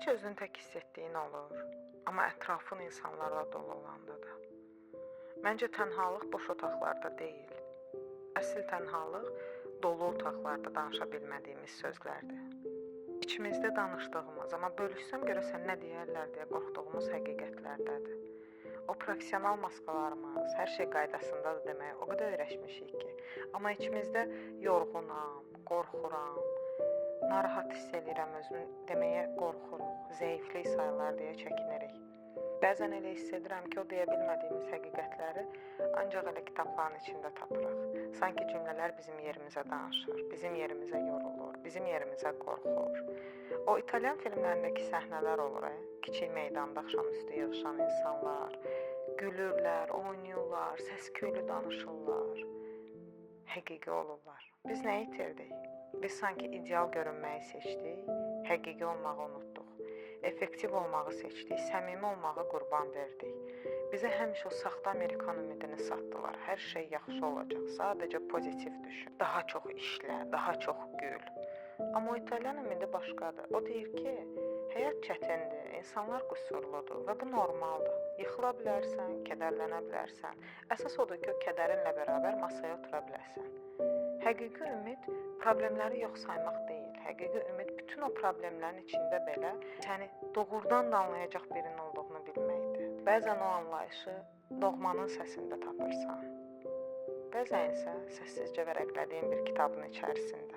Heç özünü tək hiss etdiyin olur, amma ətrafın insanlarla dolu olanda da. Məncə tənhalıq boş otaqlarda deyil. Əsl tənhalıq dolu otaqlarda danışa bilmədiyimiz sözlərdir. İçimizdə danışdığımız, amma bölüşsəm görəsən nə deyərlər deyə qorxduğumuz həqiqətlərdədir. O professional maskalarımız hər şey qaydasındadır deməyə o qədər öyrəşmişik ki, amma içimizdə yorğunam, qorxuram, narahat hiss edirəm özümü deməyə qorxuruq, zəiflik sayılar deyə çəkinirik. Bəzən elə hiss edirəm ki, o deyə bilmədiyimiz həqiqətləri ancaq elə kitabların içində tapırıq. Sanki cümlələr bizim yerimizə danışır, bizim yerimizə yorulur, bizim yerimizə qorxur. O İtalyan filmlərindəki səhnələr olur, kiçik meydanda axşamüstü yığışan insanlar, gülürlər, oynayırlar, səs-küylü danışırlar, həqiqi olurlar. Biz nə itirdik? Biz sanki ideal görünməyi seçdik, həqiqi olmağı unutduq. Effektiv olmağı seçdik, səmimi olmağı qurban verdik. Bizə həmişə o saxta Amerikan ümidini satdılar. Hər şey yaxşı olacaq, sadəcə pozitiv düşün. Daha çox işlə, daha çox gül. Amma o İtalyan ümidi başqadır. O deyir ki, həyat çətindir, insanlar qüsurludur və bu normaldır. Yıxıla bilərsən, kədərlənə bilərsən. Əsas odur ki, o kədərinlə bərabər masaya otura bilərsən. Həqiqi ümid problemləri yox saymaq deyil. Həqiqi ümid bütün o problemlərin içində belə səni doğrudan da anlayacaq birinin olduğunu bilməkdir. Bəzən o anlayışı doğmanın səsində tapırsan. Bəzən isə səssizcə vərəqlədiyin bir kitabın içərisində.